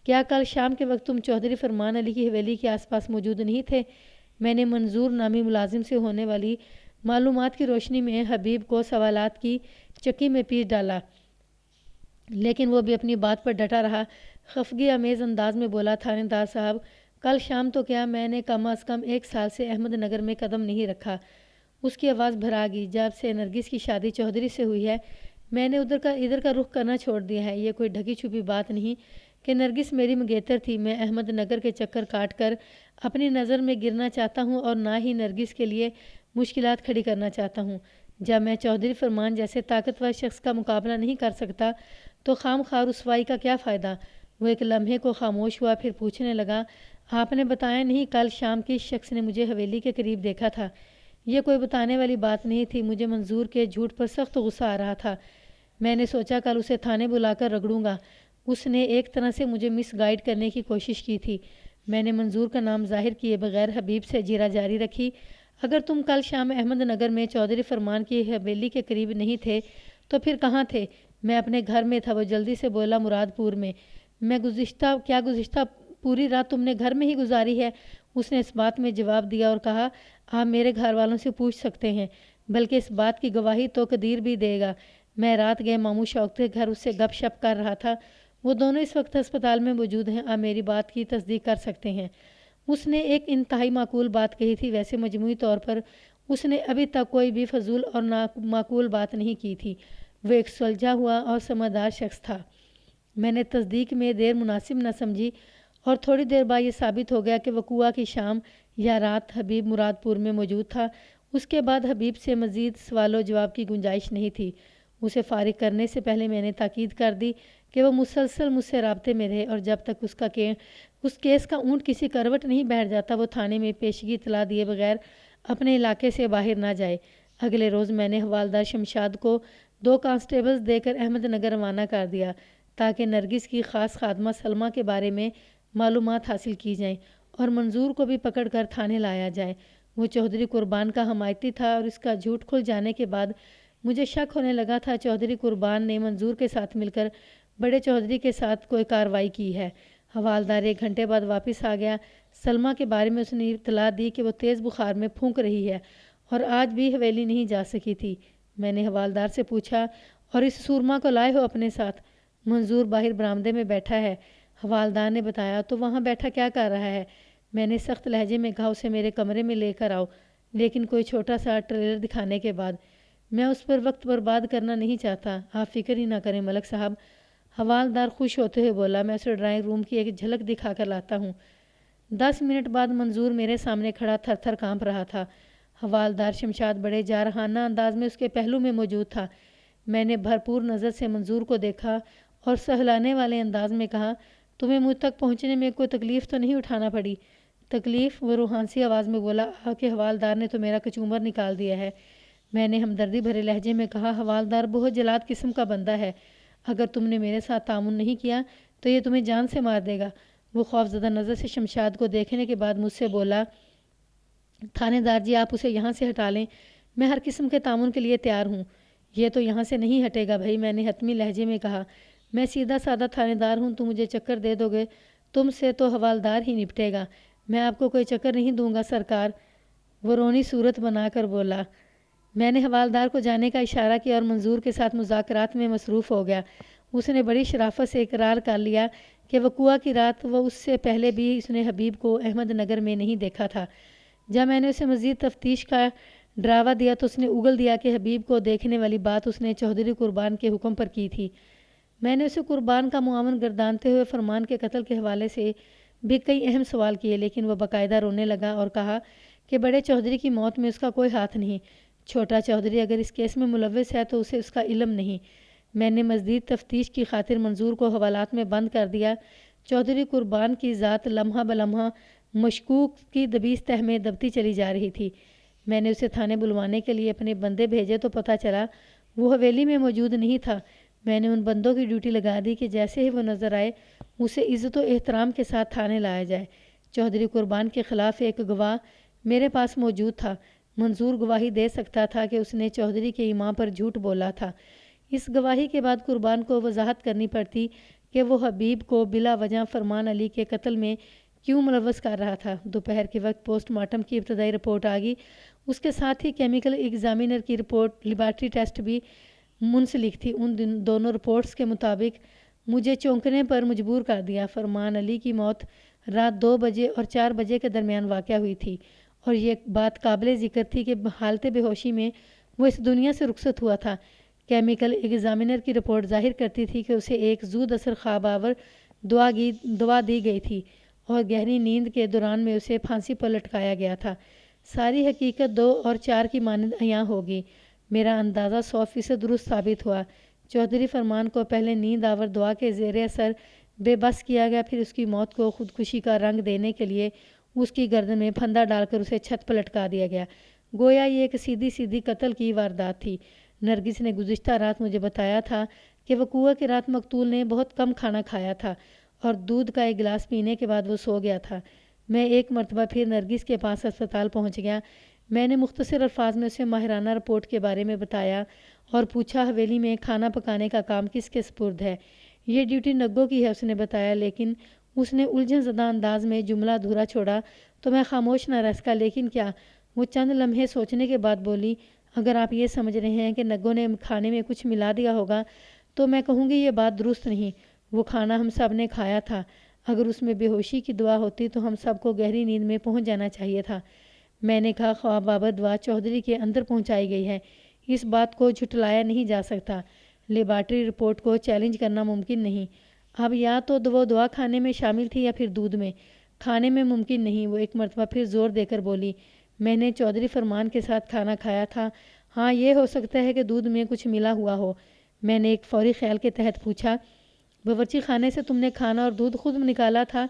کیا کل شام کے وقت تم چودھری فرمان علی کی حویلی کے آس پاس موجود نہیں تھے؟ میں نے منظور نامی ملازم سے ہونے والی معلومات کی روشنی میں حبیب کو سوالات کی چکی میں پیس ڈالا، لیکن وہ بھی اپنی بات پر ڈٹا رہا۔ خفگی آمیز انداز میں بولا، تھانے دار صاحب کل شام تو کیا، میں نے کم از کم 1 سال سے احمد نگر میں قدم نہیں رکھا۔ اس کی آواز بھرا گئی۔ جب سے نرگس کی شادی چودھری سے ہوئی ہے میں نے ادھر کا رخ کرنا چھوڑ دیا ہے۔ یہ کوئی ڈھکی چھپی بات نہیں کہ نرگس میری منگیتر تھی۔ میں احمد نگر کے چکر کاٹ کر اپنی نظر میں گرنا چاہتا ہوں اور نہ ہی نرگس کے لیے مشکلات کھڑی کرنا چاہتا ہوں۔ جب میں چودھری فرمان جیسے طاقتور شخص کا مقابلہ نہیں کر سکتا تو خام خواہ رسوائی کا کیا فائدہ؟ وہ ایک لمحے کو خاموش ہوا، پھر پوچھنے لگا، آپ نے بتایا نہیں کل شام کس شخص نے مجھے حویلی کے قریب دیکھا تھا؟ یہ کوئی بتانے والی بات نہیں تھی۔ مجھے منظور کے جھوٹ پر سخت غصہ آ رہا تھا۔ میں نے سوچا کل اسے تھانے بلا کر رگڑوں گا۔ اس نے ایک طرح سے مجھے مس گائیڈ کرنے کی کوشش کی تھی۔ میں نے منظور کا نام ظاہر کیے بغیر حبیب سے جیرا جاری رکھی، اگر تم کل شام احمد نگر میں چودھری فرمان کی حویلی کے قریب نہیں تھے تو پھر کہاں تھے؟ میں اپنے گھر میں تھا، وہ جلدی سے بولا، مراد پور میں۔ میں گزشتہ پوری رات تم نے گھر میں ہی گزاری ہے؟ اس نے اس بات میں جواب دیا اور کہا، آپ میرے گھر والوں سے پوچھ سکتے ہیں، بلکہ اس بات کی گواہی تو قدیر بھی دے گا۔ میں رات گئے ماموں شوق کے گھر اس سے گپ شپ کر رہا تھا، وہ دونوں اس وقت ہسپتال میں موجود ہیں، آپ میری بات کی تصدیق کر سکتے ہیں۔ اس نے ایک انتہائی معقول بات کہی تھی، ویسے مجموعی طور پر اس نے ابھی تک کوئی بھی فضول اور معقول بات نہیں کی تھی۔ وہ ایک سلجھا ہوا اور سمجھدار شخص تھا۔ میں نے تصدیق میں دیر مناسب نہ سمجھی اور تھوڑی دیر بعد یہ ثابت ہو گیا کہ وقوعہ کی شام یا رات حبیب مراد پور میں موجود تھا۔ اس کے بعد حبیب سے مزید سوال و جواب کی گنجائش نہیں تھی۔ اسے فارغ کرنے سے پہلے میں نے تاکید کر دی کہ وہ مسلسل مجھ سے رابطے میں رہے اور جب تک اس کیس کا اونٹ کسی کروٹ نہیں بیٹھ جاتا وہ تھانے میں پیشگی اطلاع دیے بغیر اپنے علاقے سے باہر نہ جائے۔ اگلے روز میں نے حوالدار شمشاد کو 2 کانسٹیبلز دے کر احمد نگر روانہ کر دیا تاکہ نرگس کی خاص خادمہ سلمہ کے بارے میں معلومات حاصل کی جائیں اور منظور کو بھی پکڑ کر تھانے لایا جائے۔ وہ چودھری قربان کا حمایتی تھا اور اس کا جھوٹ کھل جانے کے بعد مجھے شک ہونے لگا تھا چودھری قربان نے منظور کے ساتھ مل کر بڑے چودھری کے ساتھ کوئی کارروائی کی ہے۔ حوالدار 1 گھنٹے بعد واپس آ گیا۔ سلمہ کے بارے میں اس نے اطلاع دی کہ وہ تیز بخار میں پھونک رہی ہے اور آج بھی حویلی نہیں جا سکی تھی۔ میں نے حوالدار سے پوچھا، اور اس سورما کو لائے ہو اپنے ساتھ؟ منظور باہر برآمدے میں بیٹھا ہے، حوالدار نے بتایا۔ تو وہاں بیٹھا کیا کر رہا ہے؟ میں نے سخت لہجے میں کہا، اسے میرے کمرے میں لے کر آؤ، لیکن کوئی چھوٹا سا ٹریلر دکھانے کے بعد۔ میں اس پر وقت برباد کرنا نہیں چاہتا، آپ فکر ہی نہ کریں ملک صاحب، حوالدار خوش ہوتے ہوئے بولا۔ میں اسے ڈرائنگ روم کی ایک جھلک دکھا کر لاتا ہوں۔ 10 منٹ بعد منظور میرے سامنے کھڑا تھر تھر کانپ رہا تھا۔ حوالدار شمشاد بڑے جارحانہ انداز میں اس کے پہلو میں موجود تھا۔ میں نے بھرپور نظر سے منظور کو دیکھا اور سہلانے والے انداز میں کہا، تمہیں مجھ تک پہنچنے میں کوئی تکلیف تو نہیں اٹھانا پڑی؟ تکلیف؟ وہ روحانسی آواز میں بولا، کہ حوالدار نے تو میرا کچومر نکال دیا ہے۔ میں نے ہمدردی بھرے لہجے میں کہا، حوالدار بہت جلاد قسم کا بندہ ہے، اگر تم نے میرے ساتھ تعاون نہیں کیا تو یہ تمہیں جان سے مار دے گا۔ وہ خوفزدہ نظر سے شمشاد کو دیکھنے کے بعد مجھ سے بولا، تھانے دار جی آپ اسے یہاں سے ہٹا لیں، میں ہر قسم کے تعاون کے لیے تیار ہوں۔ یہ تو یہاں سے نہیں ہٹے گا بھائی، میں نے حتمی لہجے میں کہا، میں سیدھا سادہ تھانے دار ہوں، تم مجھے چکر دے دو گے، تم سے تو حوالدار ہی نپٹے گا، میں آپ کو کوئی چکر نہیں دوں گا سرکار، وہ رونی صورت بنا کر بولا۔ میں نے حوالدار کو جانے کا اشارہ کیا اور منظور کے ساتھ مذاکرات میں مصروف ہو گیا۔ اس نے بڑی شرافت سے اقرار کر لیا کہ وقوعہ کی رات وہ اس سے پہلے بھی اس نے حبیب کو احمد نگر میں نہیں دیکھا تھا۔ جب میں نے اسے مزید تفتیش کا ڈراوا دیا تو اس نے اگل دیا کہ حبیب کو دیکھنے والی بات اس نے چودھری قربان کے حکم پر کی تھی۔ میں نے اسے قربان کا معاون گردانتے ہوئے فرمان کے قتل کے حوالے سے بھی کئی اہم سوال کیے، لیکن وہ باقاعدہ رونے لگا اور کہا کہ بڑے چودھری کی موت میں اس کا کوئی ہاتھ نہیں۔ چھوٹا چودھری اگر اس کیس میں ملوث ہے تو اسے اس کا علم نہیں۔ میں نے مزید تفتیش کی خاطر منظور کو حوالات میں بند کر دیا۔ چودھری قربان کی ذات لمحہ بلمحہ مشکوک کی دبیس تہ میں دبتی چلی جا رہی تھی۔ میں نے اسے تھانے بلوانے کے لیے اپنے بندے بھیجے تو پتہ چلا وہ حویلی میں موجود نہیں تھا۔ میں نے ان بندوں کی ڈیوٹی لگا دی کہ جیسے ہی وہ نظر آئے اسے عزت و احترام کے ساتھ تھانے لایا جائے۔ چودھری قربان کے خلاف ایک گواہ میرے پاس موجود تھا۔ منظور گواہی دے سکتا تھا کہ اس نے چودھری کے ایمان پر جھوٹ بولا تھا۔ اس گواہی کے بعد قربان کو وضاحت کرنی پڑتی کہ وہ حبیب کو بلا وجہ فرمان علی کے قتل میں کیوں ملوث کر رہا تھا۔ دوپہر کے وقت پوسٹ مارٹم کی ابتدائی رپورٹ آ گئی۔ اس کے ساتھ ہی کیمیکل ایگزامینر کی رپورٹ، لیبارٹری ٹیسٹ بھی منسلک تھی۔ ان دونوں رپورٹس کے مطابق مجھے چونکنے پر مجبور کر دیا۔ فرمان علی کی موت رات 2 بجے اور 4 بجے کے درمیان واقع ہوئی تھی، اور یہ بات قابل ذکر تھی کہ حالت بے ہوشی میں وہ اس دنیا سے رخصت ہوا تھا۔ کیمیکل ایگزامینر کی رپورٹ ظاہر کرتی تھی کہ اسے ایک زود اثر خواب آور دوا دی گئی تھی اور گہری نیند کے دوران میں اسے پھانسی پر لٹکایا گیا تھا۔ ساری حقیقت 2 اور 4 کی مانند عیاں ہوگی۔ میرا اندازہ 100% درست ثابت ہوا۔ چودھری فرمان کو پہلے نیند آور دوا کے زیر اثر بے بس کیا گیا، پھر اس کی موت کو خودکشی کا رنگ دینے کے لیے اس کی گردن میں پھندا ڈال کر اسے چھت پر لٹکا دیا گیا، گویا یہ ایک سیدھی قتل کی واردات تھی۔ نرگس نے گزشتہ رات مجھے بتایا تھا کہ وقوعہ کی رات مقتول نے بہت کم کھانا کھایا تھا اور دودھ کا ایک گلاس پینے کے بعد وہ سو گیا تھا۔ میں ایک مرتبہ پھر نرگس کے پاس اسپتال پہنچ گیا۔ میں نے مختصر الفاظ میں اسے ماہرانہ رپورٹ کے بارے میں بتایا اور پوچھا حویلی میں کھانا پکانے کا کام کس کے سپرد ہے۔ یہ ڈیوٹی نگوں کی ہے، اس نے بتایا، لیکن اس نے الجھن زدہ انداز میں جملہ ادھورا چھوڑا تو میں خاموش نہ رہ سکا۔ لیکن کیا؟ وہ چند لمحے سوچنے کے بعد بولی، اگر آپ یہ سمجھ رہے ہیں کہ نگوں نے کھانے میں کچھ ملا دیا ہوگا تو میں کہوں گی یہ بات درست نہیں۔ وہ کھانا ہم سب نے کھایا تھا۔ اگر اس میں بے ہوشی کی دوا ہوتی تو ہم سب کو گہری نیند میں پہنچ جانا چاہیے تھا۔ میں نے کہا خواب آور دوا چودھری کے اندر پہنچائی گئی ہے، اس بات کو جھٹلایا نہیں جا سکتا۔ لیبارٹری رپورٹ کو چیلنج کرنا ممکن نہیں۔ اب یا تو وہ دوا کھانے میں شامل تھی یا پھر دودھ میں، کھانے میں ممکن نہیں۔ وہ ایک مرتبہ پھر زور دے کر بولی، میں نے چودھری فرمان کے ساتھ کھانا کھایا تھا۔ ہاں، یہ ہو سکتا ہے کہ دودھ میں کچھ ملا ہوا ہو۔ میں نے ایک فوری خیال کے تحت پوچھا، باورچی خانے سے تم نے کھانا اور دودھ خود نکالا تھا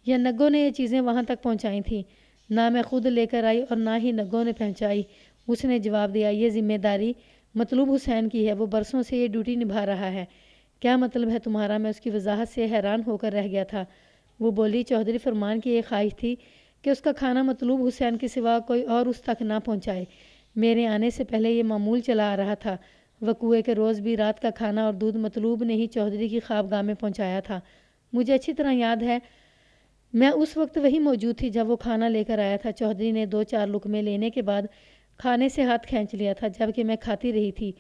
یا نگوں نے یہ چیزیں وہاں تک پہنچائی تھیں؟ نہ میں خود لے کر آئی اور نہ ہی نگوں نے پہنچائی، اس نے جواب دیا۔ یہ ذمہ داری مطلوب حسین کی ہے، وہ برسوں سے یہ ڈیوٹی نبھا رہا ہے۔ کیا مطلب ہے تمہارا؟ میں اس کی وضاحت سے حیران ہو کر رہ گیا تھا۔ وہ بولی، چودھری فرمان کی یہ خواہش تھی کہ اس کا کھانا مطلوب حسین کے سوا کوئی اور اس تک نہ پہنچائے۔ میرے آنے سے پہلے یہ معمول چلا آ رہا تھا۔ وقوعے کے روز بھی رات کا کھانا اور دودھ مطلوب نے ہی چودھری کی خوابگاہ میں پہنچایا تھا۔ مجھے اچھی طرح یاد ہے، میں اس وقت وہی موجود تھی جب وہ کھانا لے کر آیا تھا۔ چودھری نے 2-4 لقمے لینے کے بعد کھانے سے ہاتھ کھینچ لیا تھا، جبکہ میں کھاتی رہی تھی۔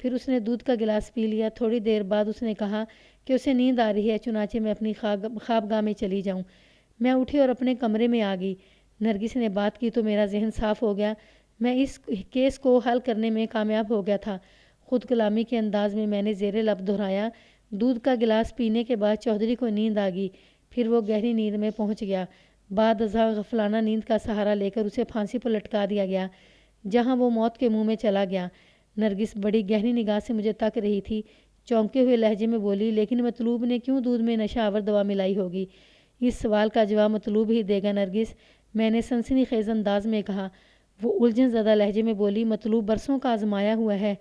پھر اس نے دودھ کا گلاس پی لیا۔ تھوڑی دیر بعد اس نے کہا کہ اسے نیند آ رہی ہے، چنانچہ میں اپنی خوابگاہ میں چلی جاؤں۔ میں اٹھی اور اپنے کمرے میں آ گئی۔ نرگس نے بات کی تو میرا ذہن صاف ہو گیا۔ میں اس کیس کو حل کرنے میں کامیاب ہو گیا تھا۔ خود کلامی کے انداز میں نے زیر لب دہرایا، دودھ کا گلاس پینے کے بعد چودھری کو نیند آ گئی، پھر وہ گہری نیند میں پہنچ گیا۔ بعد ازاں غفلانہ نیند کا سہارا لے کر اسے پھانسی پر لٹکا دیا گیا، جہاں وہ موت کے منہ میں چلا گیا۔ نرگس بڑی گہری نگاہ سے مجھے تک رہی تھی، چونکے ہوئے لہجے میں بولی، لیکن مطلوب نے کیوں دودھ میں نشہ آور دوا ملائی ہوگی؟ اس سوال کا جواب مطلوب ہی دے گا نرگس، میں نے سنسنی خیز انداز میں کہا۔ وہ الجھن زدہ لہجے میں بولی، مطلوب برسوں کا آزمایا ہوا ہے،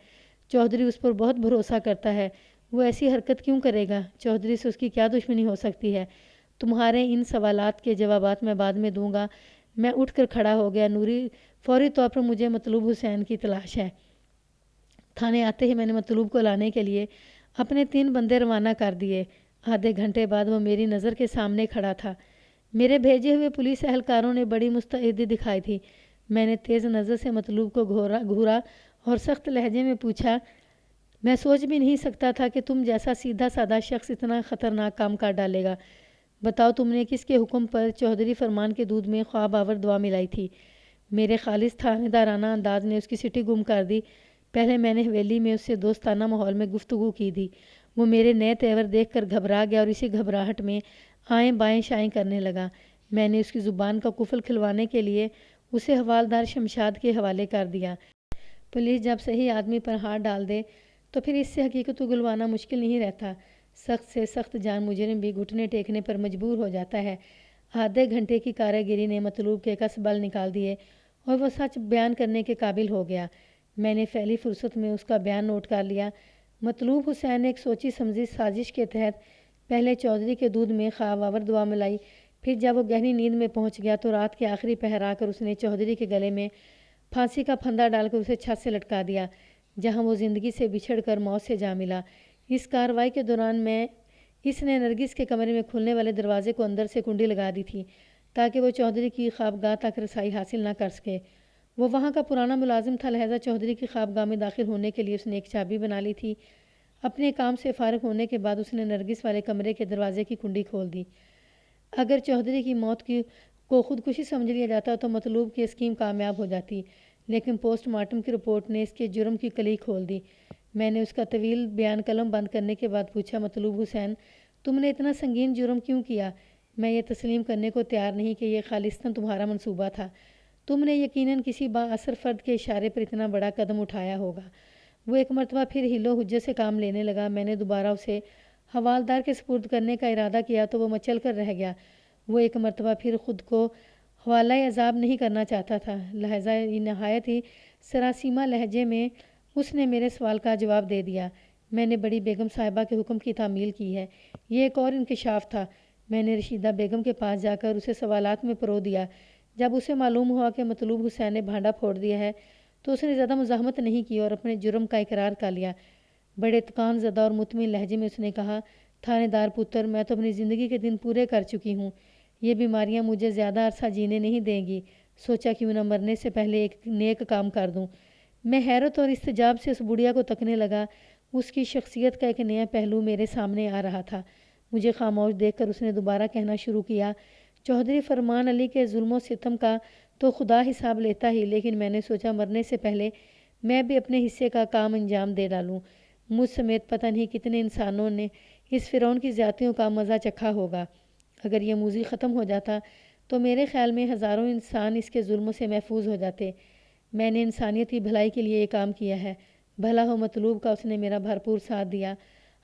چودھری اس پر بہت بھروسہ کرتا ہے، وہ ایسی حرکت کیوں کرے گا؟ چودھری سے اس کی کیا دشمنی ہو سکتی ہے؟ تمہارے ان سوالات کے جوابات میں بعد میں دوں گا۔ میں اٹھ کر کھڑا ہو گیا۔ نوری، فوری طور پر مجھے مطلوب حسین کی تلاش ہے۔ تھانے آتے ہی میں نے مطلوب کو لانے کے لیے اپنے 3 بندے روانہ کر دیے۔ آدھے گھنٹے بعد وہ میری نظر کے سامنے کھڑا تھا۔ میرے بھیجے ہوئے پولیس اہلکاروں نے بڑی مستعدی دکھائی تھی۔ میں نے تیز نظر سے مطلوب کو گھورا اور سخت لہجے میں پوچھا، میں سوچ بھی نہیں سکتا تھا کہ تم جیسا سیدھا سادہ شخص اتنا خطرناک کام کر ڈالے گا۔ بتاؤ تم نے کس کے حکم پر چودھری فرمان کے دودھ میں خواب آور دعا ملائی تھی؟ میرے خالص تھانے دارانہ انداز نے اس کی سٹی گم کر دی۔ پہلے میں نے حویلی میں اس سے دوستانہ ماحول میں گفتگو کی تھی۔ وہ میرے نئے تیور دیکھ کر گھبرا گیا اور اسی گھبراہٹ میں آئیں بائیں شائیں کرنے لگا۔ میں نے اس کی زبان کا قفل کھلوانے کے لیے اسے حوالدار شمشاد کے حوالے کر دیا۔ پولیس جب صحیح آدمی پر ہاتھ ڈال دے تو پھر اس سے حقیقت کو گلوانا مشکل نہیں رہتا۔ سخت سے سخت جان مجرم بھی گھٹنے ٹیکنے پر مجبور ہو جاتا ہے۔ آدھے گھنٹے کی کارگری نے مطلوب کے کس بل نکال دیے اور وہ سچ بیان کرنے کے قابل ہو گیا۔ میں نے پہلی فرصت میں اس کا بیان نوٹ کر لیا۔ مطلوب حسین نے ایک سوچی سمجھی سازش کے تحت پہلے چودھری کے دودھ میں خواب آور دعا ملائی، پھر جب وہ گہری نیند میں پہنچ گیا تو رات کے آخری پہر آ کر اس نے چودھری کے گلے میں پھانسی کا پھندا ڈال کر اسے چھت سے لٹکا دیا، جہاں وہ زندگی سے بچھڑ کر موت سے جا ملا۔ اس کارروائی کے دوران اس نے نرگس کے کمرے میں کھلنے والے دروازے کو اندر سے کنڈی لگا دی تھی تاکہ وہ چودھری کی خوابگاہ تک رسائی حاصل نہ کر سکے۔ وہ وہاں کا پرانا ملازم تھا، لہذا چودھری کی خوابگاہ میں داخل ہونے کے لیے اس نے ایک چابی بنا لی تھی۔ اپنے کام سے فارغ ہونے کے بعد اس نے نرگس والے کمرے کے دروازے کی کنڈی کھول دی۔ اگر چودھری کی موت کو خودکشی سمجھ لیا جاتا تو مطلوب کی اسکیم کامیاب ہو جاتی، لیکن پوسٹ مارٹم کی رپورٹ نے اس کے جرم کی کلی کھول دی۔ میں نے اس کا طویل بیان قلم بند کرنے کے بعد پوچھا، مطلوب حسین، تم نے اتنا سنگین جرم کیوں کیا؟ میں یہ تسلیم کرنے کو تیار نہیں کہ یہ خالصتاً تمہارا منصوبہ تھا۔ تم نے یقیناً کسی با اثر فرد کے اشارے پر اتنا بڑا قدم اٹھایا ہوگا۔ وہ ایک مرتبہ پھر ہل و حجت سے کام لینے لگا۔ میں نے دوبارہ اسے حوالدار کے سپرد کرنے کا ارادہ کیا تو وہ مچل کر رہ گیا۔ وہ ایک مرتبہ پھر خود کو حوالہ عذاب نہیں کرنا چاہتا تھا، لہذا نہایت ہی سراسیمہ لہجے میں اس نے میرے سوال کا جواب دے دیا۔ میں نے بڑی بیگم صاحبہ کے حکم کی تعمیل کی ہے۔ یہ ایک اور انکشاف تھا۔ میں نے رشیدہ بیگم کے پاس جا کر اسے سوالات میں پرو دیا۔ جب اسے معلوم ہوا کہ مطلوب حسین نے بھانڈا پھوڑ دیا ہے تو اس نے زیادہ مزاحمت نہیں کی اور اپنے جرم کا اقرار کر لیا۔ بڑے تکان زدہ اور مطمئن لہجے میں اس نے کہا، تھانے دار پتر، میں تو اپنی زندگی کے دن پورے کر چکی ہوں۔ یہ بیماریاں مجھے زیادہ عرصہ جینے نہیں دیں گی۔ سوچا کیوں نہ مرنے سے پہلے ایک نیک کام کر دوں۔ میں حیرت اور استعجاب سے اس بڑھیا کو تکنے لگا۔ اس کی شخصیت کا ایک نیا پہلو میرے سامنے آ رہا تھا۔ مجھے خاموش دیکھ کر اس نے دوبارہ کہنا شروع کیا، چودھری فرمان علی کے ظلم و ستم کا تو خدا حساب لیتا ہی، لیکن میں نے سوچا مرنے سے پہلے میں بھی اپنے حصے کا کام انجام دے ڈالوں۔ مجھ سمیت پتہ نہیں کتنے انسانوں نے اس فرعون کی زیادتیوں کا مزہ چکھا ہوگا۔ اگر یہ موذی ختم ہو جاتا تو میرے خیال میں ہزاروں انسان اس کے ظلموں سے محفوظ ہو جاتے۔ میں نے انسانیت کی بھلائی کے لیے یہ کام کیا ہے۔ بھلا ہو مطلوب کا اس نے میرا بھرپور ساتھ دیا۔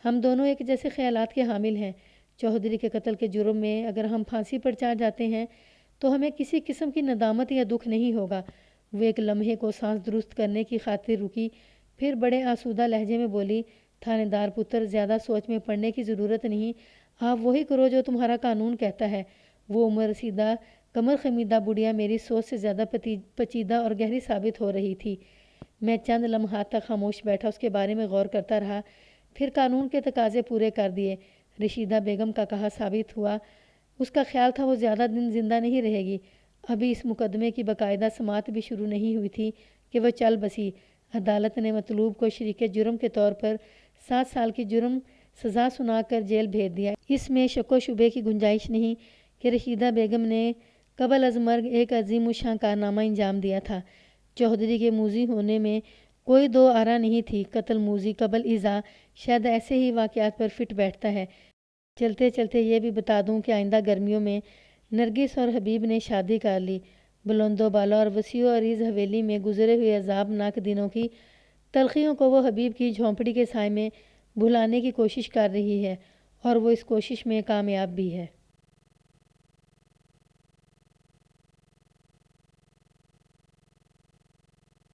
ہم دونوں ایک جیسے خیالات کے حامل ہیں۔ چودھری کے قتل کے جرم میں اگر ہم پھانسی پر چڑھ جاتے ہیں تو ہمیں کسی قسم کی ندامت یا دکھ نہیں ہوگا۔ وہ ایک لمحے کو سانس درست کرنے کی خاطر رکی، پھر بڑے آسودہ لہجے میں بولی، تھانے دار پتر، زیادہ سوچ میں پڑنے کی ضرورت نہیں، آپ وہی کرو جو تمہارا قانون کہتا ہے۔ وہ عمر رسیدہ کمر خمیدہ بڑھیا میری سوچ سے زیادہ پیچیدہ اور گہری ثابت ہو رہی تھی۔ میں چند لمحات تک خاموش بیٹھا، اس کے بارے میں غور کرتا رہا، پھر قانون کے تقاضے پورے کر دیے۔ رشیدہ بیگم کا کہا ثابت ہوا۔ اس کا خیال تھا وہ زیادہ دن زندہ نہیں رہے گی۔ ابھی اس مقدمے کی باقاعدہ سماعت بھی شروع نہیں ہوئی تھی کہ وہ چل بسی۔ عدالت نے مطلوب کو شریک جرم کے طور پر 7 سال کی جرم سزا سنا کر جیل بھیج دیا۔ اس میں شک و شبے کی گنجائش نہیں کہ رشیدہ بیگم نے قبل از مرگ ایک عظیم الشان کارنامہ انجام دیا تھا۔ چودھری کے موذی ہونے میں کوئی دو آرا نہیں تھی۔ قتل موذی قبل ایذا شاید ایسے ہی واقعات پر فٹ بیٹھتا ہے۔ چلتے چلتے یہ بھی بتا دوں کہ آئندہ گرمیوں میں نرگس اور حبیب نے شادی کر لی۔ بلند و بالا اور وسیع و عریض حویلی میں گزرے ہوئے عذاب ناک دنوں کی تلخیوں کو وہ حبیب کی جھونپڑی کے سائے میں بھلانے کی کوشش کر رہی ہے، اور وہ اس کوشش میں کامیاب بھی ہے۔